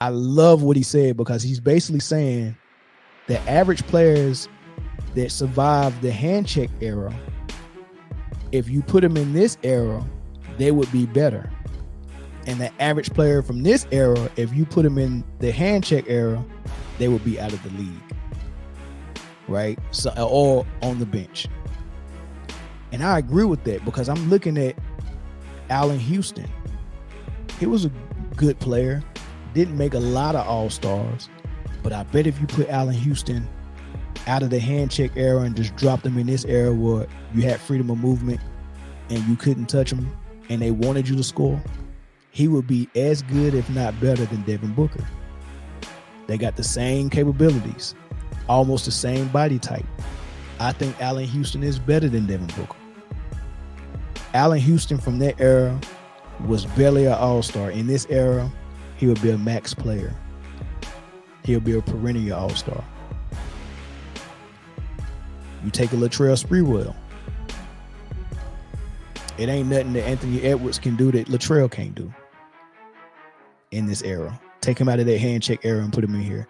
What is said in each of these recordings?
I love what he said because he's basically saying the average players that survived the hand check era, if you put them in this era, they would be better. And the average player from this era, if you put them in the hand check era, they would be out of the league, right? So, or on the bench. And I agree with that because I'm looking at Allen Houston. He was a good player, didn't make a lot of all-stars, but I bet if you put Allen Houston out of the hand check era and just dropped him in this era where you had freedom of movement and you couldn't touch him and they wanted you to score, he would be as good, if not better, than Devin Booker. They got the same capabilities, almost the same body type. I think Allen Houston is better than Devin Booker. Allen Houston from that era was barely an all-star. In this era, he would be a max player. He'll be a perennial all-star. You take a Latrell Sprewell. It ain't nothing that Anthony Edwards can do that Latrell can't do in this era. Take him out of that hand check era and put him in here.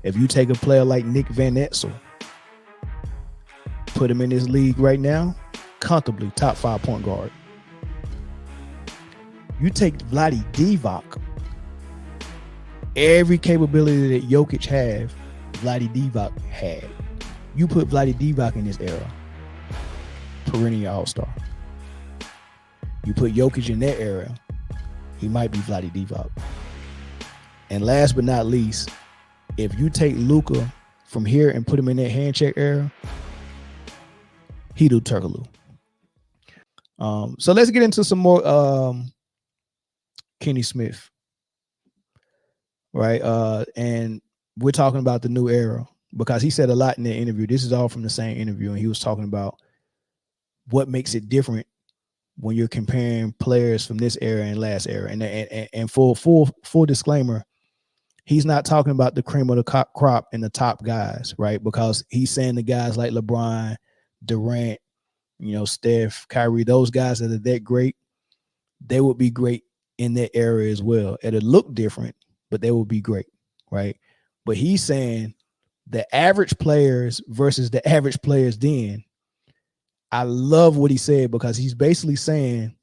If you take a player like Nick Van Exel, put him in this league right now, comfortably top 5 point guard. You take Vlade Divac, every capability that Jokic have, Vlade Divac had. You put Vlade Divac in this era, perennial all-star. You put Jokic in that era, he might be Vlade Divac. And last but not least, if you take Luka from here and put him in that hand check era, he do Turkoglu. So let's get into some more Kenny Smith, right? And we're talking about the new era because he said a lot in the interview. This is all from the same interview, and he was talking about what makes it different when you're comparing players from this era and last era. And for full disclaimer, he's not talking about the cream of the crop and the top guys, right? Because he's saying the guys like LeBron, Durant, Steph, Kyrie, those guys that are that great, they would be great in that era as well. It'll look different, but they will be great, right? But he's saying the average players versus the average players then. I love what he said because he's basically saying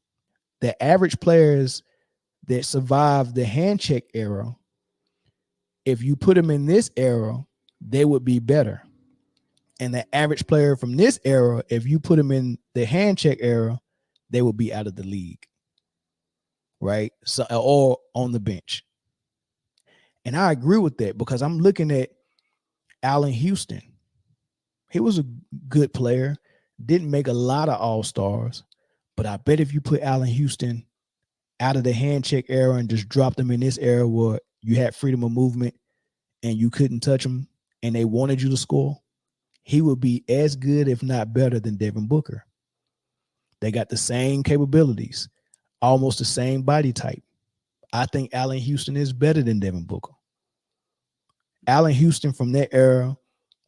the average players that survived the hand check era, if you put them in this era, they would be better. And the average player from this era, if you put them in the hand check era, they would be out of the league, right? So, or on the bench. And I agree with that because I'm looking at Allen Houston. He was a good player, didn't make a lot of all-stars, but I bet if you put Allen Houston out of the hand check era and just dropped him in this era where you had freedom of movement and you couldn't touch him and they wanted you to score, he would be as good, if not better, than Devin Booker. They got the same capabilities, almost the same body type. I think Allen Houston is better than Devin Booker. Allen Houston from that era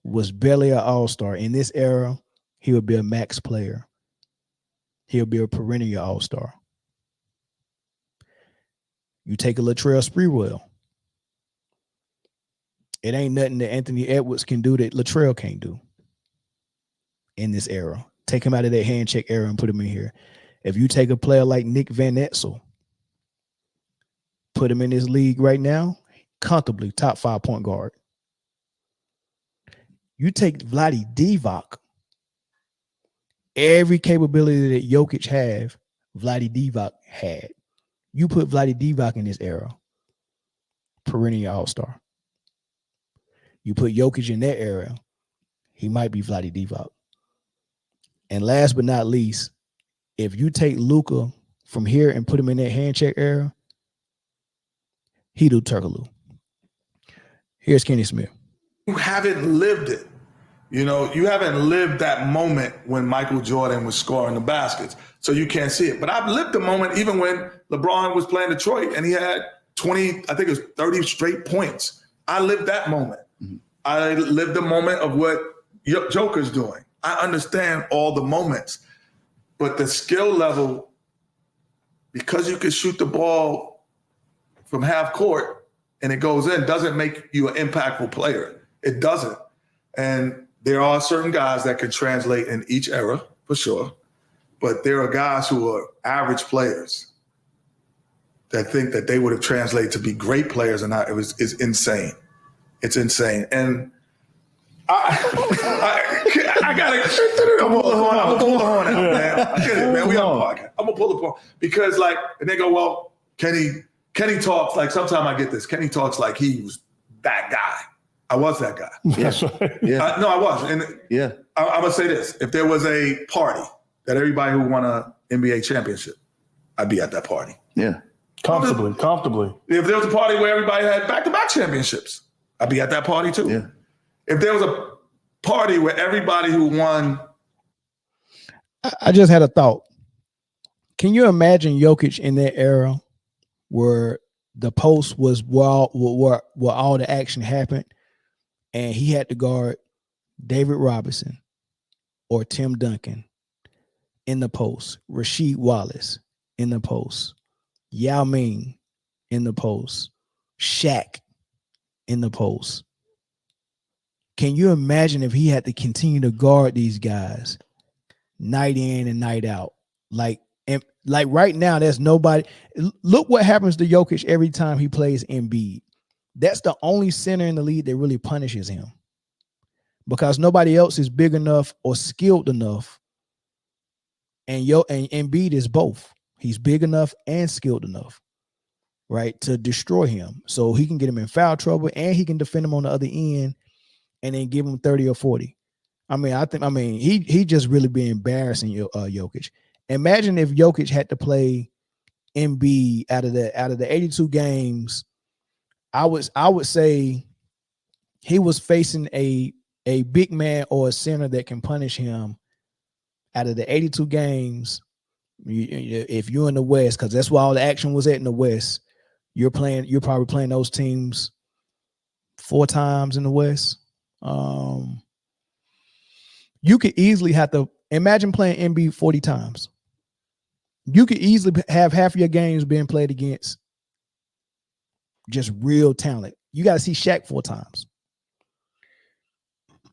was barely an all-star. In this era, he would be a max player. He'll be a perennial all-star. You take a Latrell Sprewell. It ain't nothing that Anthony Edwards can do that Latrell can't do in this era. Take him out of that hand check era and put him in here. If you take a player like Nick Van Exel, put him in this league right now, comfortably top 5 point guard. You take Vlade Divac, every capability that Jokic have, Vlade Divac had. You put Vlade Divac in this era, perennial all-star. You put Jokic in that era, he might be Vlade Divac. And last but not least, if you take Luka from here and put him in that hand check era, he do Turkoglu. Here's Kenny Smith. You haven't lived it. You haven't lived that moment when Michael Jordan was scoring the baskets, so you can't see it. But I've lived the moment even when LeBron was playing Detroit and he had 20, I think it was 30 straight points. I lived that moment. Mm-hmm. I lived the moment of what Joker's doing. I understand all the moments, but the skill level, because you can shoot the ball from half court and it goes in doesn't make you an impactful player. It doesn't. And there are certain guys that can translate in each era, for sure. But there are guys who are average players that think that they would have translated to be great players, and it's insane. It's insane. And I gotta pull the horn out, man. I get it, man. We on podcast. I'm gonna pull the horn because, like, and they go, well, Kenny talks like. Sometimes I get this. Kenny talks like he was that guy. I was that guy. Yeah. No, I was. And yeah, I'm gonna say this: if there was a party that everybody who won a NBA championship, I'd be at that party. Yeah, comfortably. If there was a party where everybody had back-to-back championships, I'd be at that party too. Yeah. If there was a party where everybody who won, I just had a thought. Can you imagine Jokic in that era where the post was where all the action happened, and he had to guard David Robinson or Tim Duncan in the post, Rasheed Wallace in the post, Yao Ming in the post, Shaq in the post? Can you imagine if he had to continue to guard these guys night in and night out? Like right now, there's nobody. Look what happens to Jokic every time he plays Embiid. That's the only center in the league that really punishes him, because nobody else is big enough or skilled enough. And Embiid is both. He's big enough and skilled enough, right, to destroy him. So he can get him in foul trouble and he can defend him on the other end and then give him 30 or 40. He just really be embarrassing Jokic. Imagine if Jokic had to play Embiid out of the 82 games. I would say he was facing a big man or a center that can punish him out of the 82 games. If you're in the West, because that's where all the action was at in the West, you're probably playing those teams 4 times in the West. You could easily have to imagine playing Embiid 40 times. You could easily have half of your games being played against just real talent. You got to see Shaq 4 times.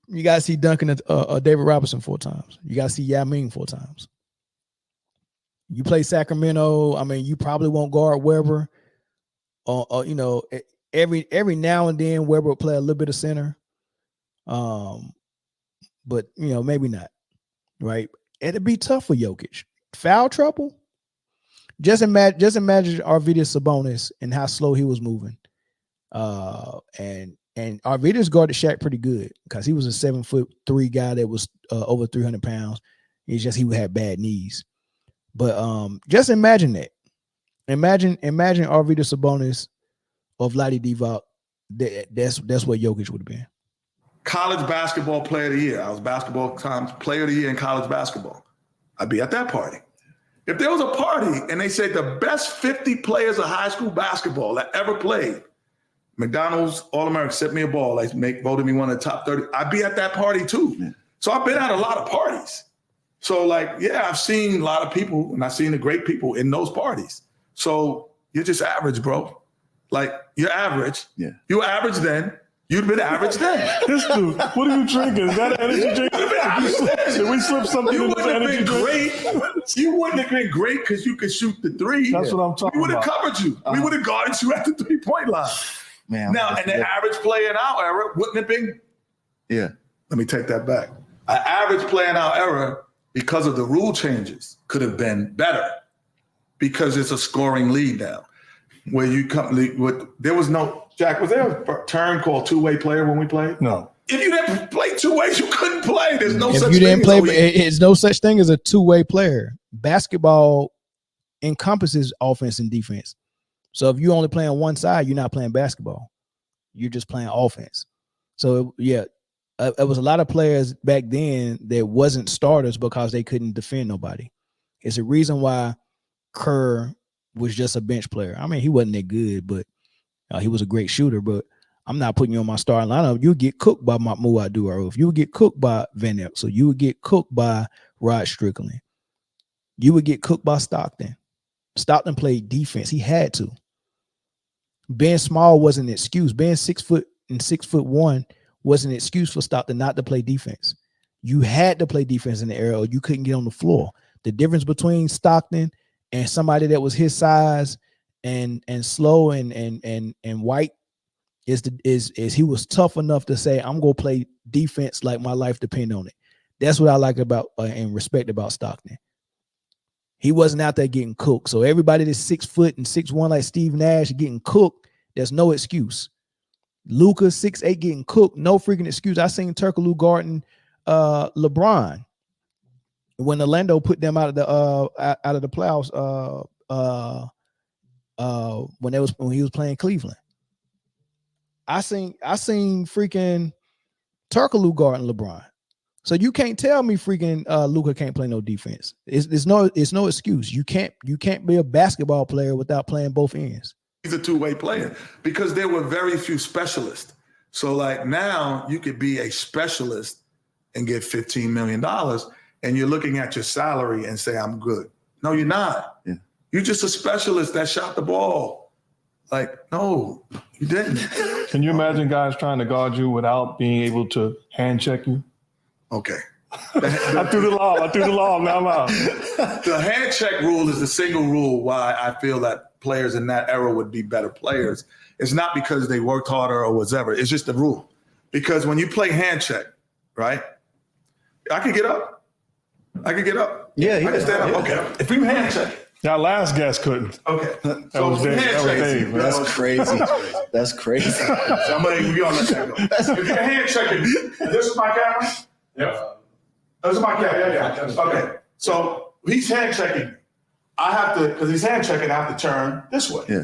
You got to see Duncan David Robinson 4 times. You got to see Yao Ming 4 times. You play Sacramento, you probably won't guard Weber. Every now and then Weber will play a little bit of center. But maybe not. Right? It'd be tough for Jokic. Foul trouble. Just imagine Arvydas Sabonis and how slow he was moving. And Arvydas guarded Shaq pretty good because he was a 7'3" guy that was over 300 pounds. It's just he had bad knees. But just imagine that. Imagine Arvydas Sabonis or Vlade Divac. That's what Jokic would have been. college basketball player of the year. I was basketball times player of the year in college basketball. I'd be at that party. If there was a party and they said the best 50 players of high school basketball that ever played, McDonald's All-American sent me a ball, voted me one of the top 30, I'd be at that party too. Yeah. So I've been at a lot of parties. So I've seen a lot of people and I've seen the great people in those parties. So you're just average, bro. You're average. Yeah. You were average then. You'd been average then. This dude, what are you drinking? Is that an energy drink? Did we slip something in this energy drink? You wouldn't have been great because you could shoot the three. That's what I'm talking about. We would have covered you. We would have guarded you at the 3-point line. Man, now, and the average player in our era wouldn't have been. Yeah. Let me take that back. An average player in our era, because of the rule changes, could have been better because it's a scoring lead now. Where you come with, there was no, Jack, was there a term called two-way player when we played? No. If you didn't play two ways, you couldn't play. There's no such thing. If you didn't play, it's no such thing as a two-way player. Basketball encompasses offense and defense. So if you only play on one side, you're not playing basketball. You're just playing offense. So it was a lot of players back then that wasn't starters because they couldn't defend nobody. It's a reason why Kerr was just a bench player. I mean, he wasn't that good, but he was a great shooter. But I'm not putting you on my starting lineup. You get cooked by Mahmoud Abdul-Rauf. You would get cooked by Van Exel. You would get cooked by Rod Strickland. You would get cooked by Stockton. Stockton played defense. He had to. Being small wasn't an excuse. Being 6 foot and 6'1" was an excuse for Stockton not to play defense. You had to play defense in the area, or you couldn't get on the floor. The difference between Stockton and somebody that was his size and slow and white is he was tough enough to say, I'm gonna play defense like my life depend on it. That's what I like about and respect about Stockton. He wasn't out there getting cooked. So everybody that's 6 foot and 6'1" like Steve Nash getting cooked, there's no excuse. Luka 6'8" getting cooked, no freaking excuse. I seen Turkoglu guarding LeBron when Orlando put them out of the playoffs when he was playing Cleveland. I seen freaking Turkoglu guarding LeBron. So you can't tell me freaking Luka can't play no defense. It's no excuse. You can't be a basketball player without playing both ends. He's a two-way player because there were very few specialists. So like now you could be a specialist and get $15 million and you're looking at your salary and say, I'm good. No, you're not. Yeah. You're just a specialist that shot the ball. Like, no, you didn't. Can you imagine guys trying to guard you without being able to hand check you? Okay. I threw the lob. Now I'm out. The hand check rule is the single rule why I feel that players in that era would be better players. It's not because they worked harder or whatever. It's just the rule. Because when you play hand check, right? I can get up. Yeah, I can stand up. Okay. If you hand check. Our last guest couldn't. Okay. That was Dave. That's crazy. That's crazy. Somebody, we on the table. If you're hand checking, this is my camera? Yeah. This is my camera. Yeah. Okay. So he's hand checking. I have to, because he's hand checking, I have to turn this way. Yeah.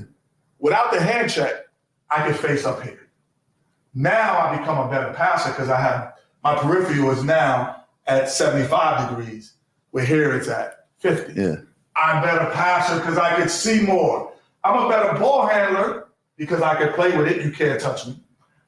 Without the hand check, I can face up here. Now I become a better passer because I have my peripheral is now at 75 degrees, where here it's at 50. Yeah. I'm a better passer because I can see more. I'm a better ball handler because I can play with it. You can't touch me.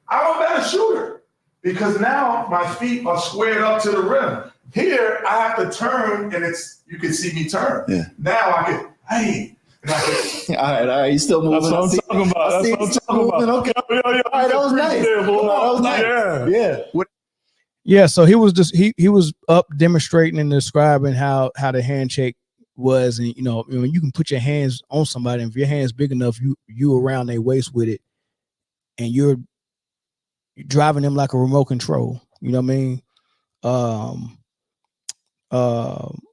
I'm a better shooter because now my feet are squared up to the rim. Here, I have to turn, and you can see me turn. Yeah. Now I can, hey. And I can, All right. You still moving. That's what I'm talking about. Okay. All right, that was nice. There, boy. That was nice. Yeah. Yeah, so he was just he was up demonstrating and describing how the hand check was, and you can put your hands on somebody, and if your hand's big enough, you around their waist with it, and you're driving them like a remote control. You know what I mean?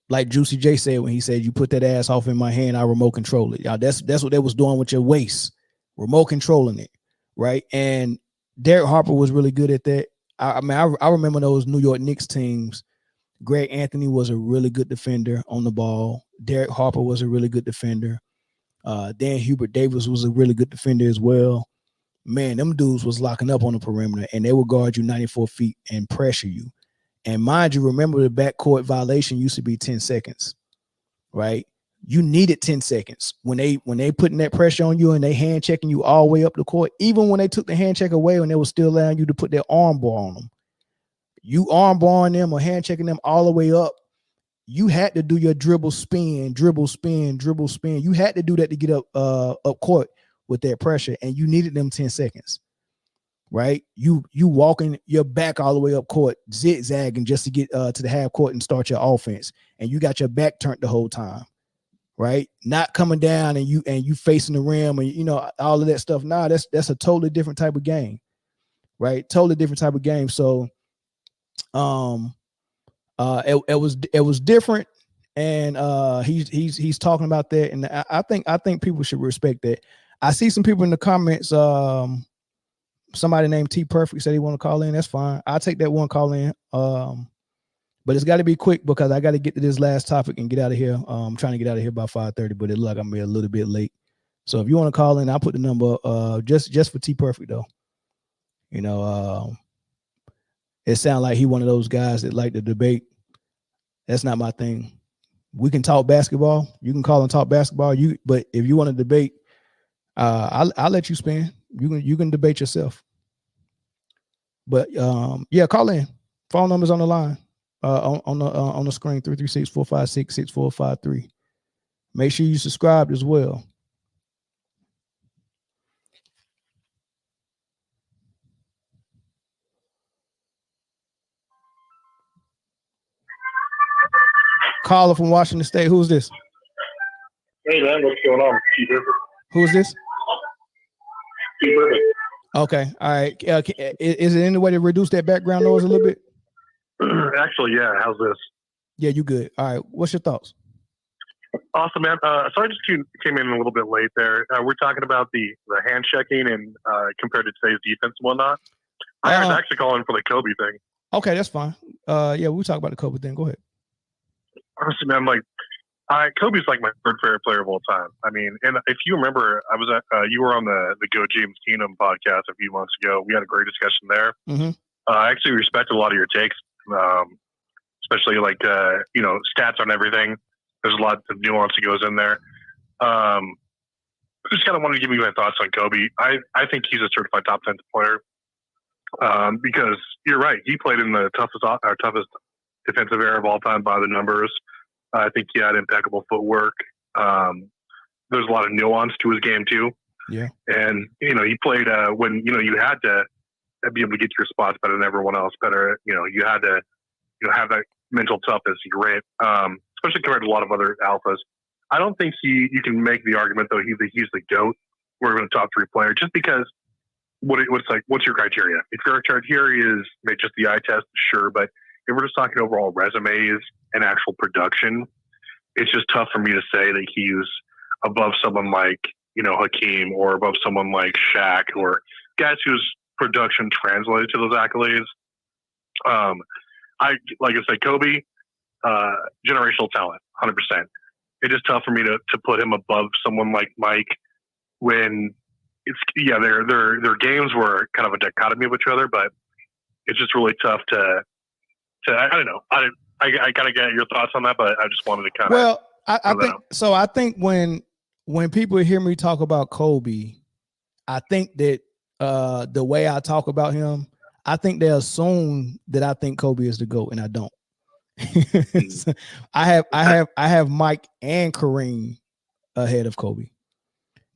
Like Juicy J said when he said, "You put that ass off in my hand, I remote control it." Y'all, that's what they was doing with your waist, remote controlling it, right? And Derek Harper was really good at that. I remember those New York Knicks teams. Greg Anthony was a really good defender on the ball. Derek Harper was a really good defender. Dan Hubert Davis was a really good defender as well. Man, them dudes was locking up on the perimeter, and they would guard you 94 feet and pressure you. And mind you, remember the backcourt violation used to be 10 seconds, right? You needed 10 seconds. When they putting that pressure on you and they hand checking you all the way up the court, even when they took the hand check away and they were still allowing you to put their arm bar on them, you arm barring them or hand checking them all the way up, you had to do your dribble, spin. You had to do that to get up court with that pressure, and you needed them 10 seconds. Right, you walking your back all the way up court, zigzagging just to get to the half court and start your offense, and you got your back turned the whole time, right? Not coming down and you facing the rim and all of that stuff. Nah, that's a totally different type of game, right? Totally different type of game. So, it was different, and he's talking about that, and I think people should respect that. I see some people in the comments. Somebody named T Perfect said he want to call in. That's fine. I'll take that one call in. But it's got to be quick because I got to get to this last topic and get out of here. I'm trying to get out of here by 5:30, but it look like I'm gonna be a little bit late. So if you want to call in, I'll put the number just for T Perfect though. It sounds like he one of those guys that like to debate. That's not my thing. We can talk basketball. You can call and talk basketball. But if you want to debate, I'll let you spin. You can debate yourself. But yeah, call in. Phone numbers on the line. On the screen, 336-456-6453. Make sure you subscribe as well. caller from Washington State. Who's this? Hey man, what's going on? Who's this? Steve Irving. Okay, all right. Is there any way to reduce that background noise a little bit? Actually, yeah. How's this? Yeah, you good. All right. What's your thoughts? Awesome, man. So I just came in a little bit late there. We're talking about the hand checking and compared to today's defense and whatnot. I was actually calling for the Kobe thing. Okay, that's fine. Yeah, we'll talk about the Kobe thing. Go ahead. Honestly, man, Kobe's like my third favorite player of all time. I mean, and if you remember, I was at you were on the Go James Keenum podcast a few months ago. We had a great discussion there. Mm-hmm. I actually respect a lot of your takes, especially stats on everything. There's a lot of nuance that goes in there. I just kind of wanted to give you my thoughts on Kobe. I think he's a certified top 10 player because you're right. He played in the toughest defensive era of all time by the numbers. I think he had impeccable footwork. There's a lot of nuance to his game too. Yeah. And, he played when, you had to be able to get your spots better than everyone else better. You had to, have that mental toughness, grit, especially compared to a lot of other alphas. I don't think you can make the argument though he's the GOAT. We're going to top 3 player just because what's your criteria? If your criteria is just the eye test, sure. But if we're just talking overall resumes and actual production, it's just tough for me to say that he's above someone like, Hakeem or above someone like Shaq or guys whose production translated to those accolades. Like I said, Kobe, generational talent, 100%. It's just tough for me to put him above someone like Mike when their games were kind of a dichotomy of each other, but it's just really tough to I don't know. I kind of get your thoughts on that, but I just wanted to kind of. Well, I think so. I think when people hear me talk about Kobe, I think that the way I talk about him, I think they assume that I think Kobe is the GOAT, and I don't. So I have Mike and Kareem ahead of Kobe.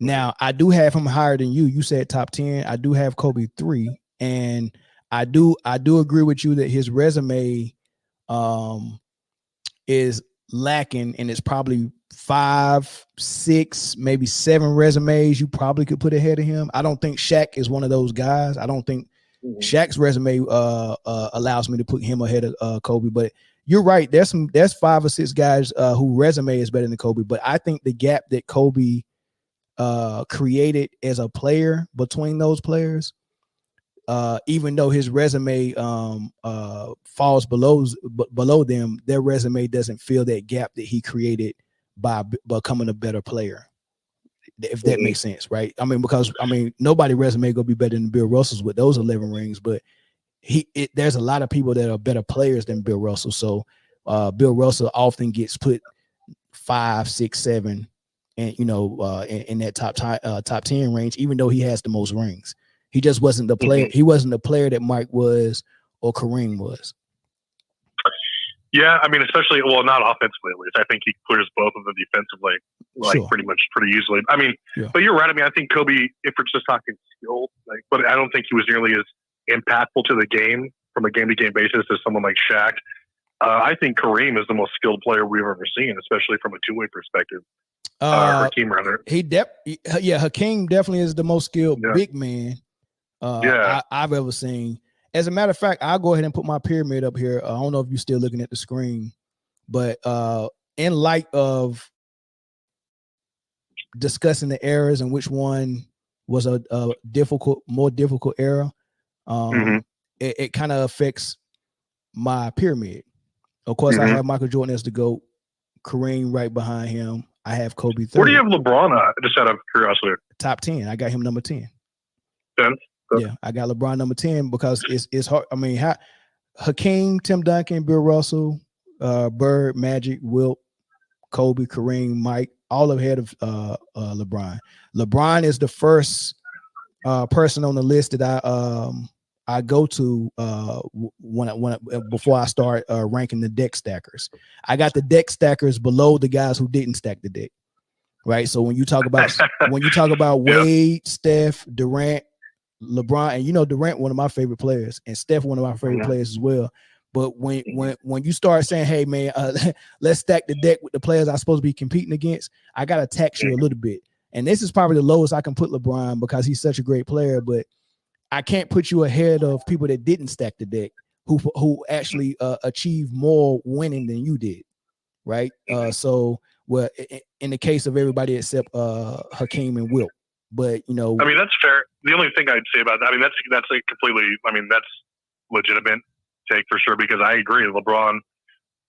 Now I do have him higher than you. You said top 10. I do have Kobe 3, and I do agree with you that his resume is lacking, and it's probably 5, 6, maybe 7 resumes you probably could put ahead of him. I don't think Shaq is one of those guys. I don't think Shaq's resume allows me to put him ahead of Kobe, but you're right. There's 5 or 6 guys who resume is better than Kobe, but I think the gap that Kobe created as a player between those players, even though his resume falls below them, their resume doesn't fill that gap that he created by becoming a better player. If that makes sense, right? Because nobody resume gonna be better than Bill Russell's with those 11 rings, but there's a lot of people that are better players than Bill Russell. So Bill Russell often gets put 5, 6, 7, and in that top 10 range, even though he has the most rings. He just wasn't the player. He wasn't the player that Mike was or Kareem was. Yeah, especially not offensively at least. I think he clears both of them defensively, sure, pretty easily. But you're right. I think Kobe, if we're just talking skill, but I don't think he was nearly as impactful to the game from a game-to-game basis as someone like Shaq. I think Kareem is the most skilled player we've ever seen, especially from a two-way perspective. Hakeem, rather. Hakeem definitely is the most skilled big man I've ever seen. As a matter of fact, I'll go ahead and put my pyramid up here. I don't know if you're still looking at the screen, but in light of discussing the eras and which one was a more difficult era, it kind of affects my pyramid. Of course, I have Michael Jordan as the GOAT, Kareem right behind him. I have Kobe 3rd. Where do you have LeBron at? Just out of curiosity. Top 10. I got him number 10. 10? Yeah, I got LeBron number 10 because it's hard. Hakeem, Tim Duncan, Bill Russell, Bird, Magic, Wilt, Kobe, Kareem, Mike, all ahead of LeBron. LeBron is the first person on the list that I go to before I start ranking the deck stackers. I got the deck stackers below the guys who didn't stack the deck, right? So when you talk about Wade, Steph, Durant, LeBron, and Durant, one of my favorite players, and Steph, one of my favorite players as well. But when you start saying, hey man, let's stack the deck with the players I'm supposed to be competing against, I gotta tax you a little bit. And this is probably the lowest I can put LeBron because he's such a great player, but I can't put you ahead of people that didn't stack the deck, who actually achieved more winning than you did, right? So well, in the case of everybody except Hakeem and Wilt, but you know, I mean that's fair. The only thing I'd say about that, I mean that's like completely. I mean that's legitimate take for sure because I agree. LeBron,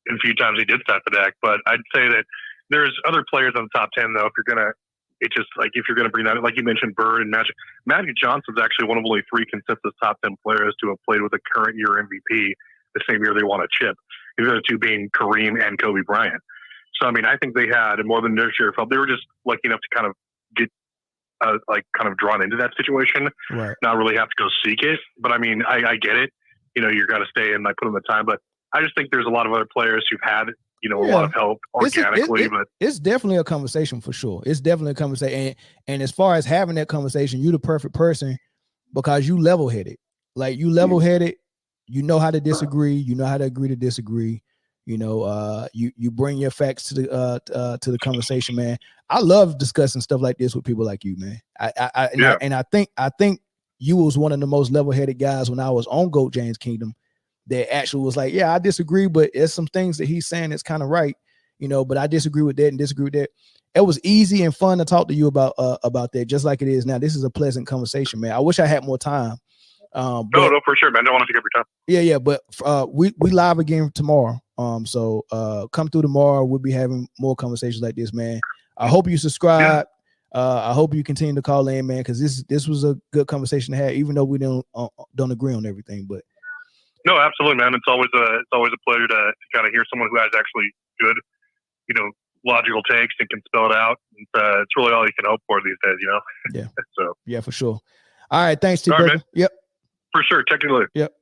in a few times he did stack the deck, but I'd say that there's other players on the top 10 though. If you're gonna bring that, like you mentioned, Bird and Magic Johnson's actually one of only 3 consensus top 10 players to have played with a current year MVP the same year they won a chip. The other 2 being Kareem and Kobe Bryant. So I mean, I think they had more than their share felt. They were just lucky enough to kind of get kind of drawn into that situation, right? Not really have to go seek it. But I mean, I get it. You know, you got to stay and put in the time. But I just think there's a lot of other players who've had, a lot of help organically. But it's definitely a conversation for sure. It's definitely a conversation. And as far as having that conversation, you're the perfect person because you level-headed. Like you level-headed, you know how to disagree, you know how to agree to disagree. You know, you bring your facts to the conversation, man. I love discussing stuff like this with people like you, man. I think you was one of the most level-headed guys when I was on GOAT James Kingdom that actually was like, yeah, I disagree, but there's some things that he's saying that's kind of right, but I disagree with that and disagree with that. It was easy and fun to talk to you about that, just like it is now. This is a pleasant conversation, man. I wish I had more time. No, for sure, man. I don't want to take up your time. Yeah, but we live again tomorrow. So come through tomorrow. We'll be having more conversations like this, man. I hope you subscribe. I hope you continue to call in, man, because this was a good conversation to have, even though we don't agree on everything. But no, absolutely, man. It's always a pleasure to kind of hear someone who has actually good, logical takes and can spell it out. It's really all you can hope for these days, Yeah. So yeah, for sure. All right, thanks, T. Yep. For sure. Check you later. Yep.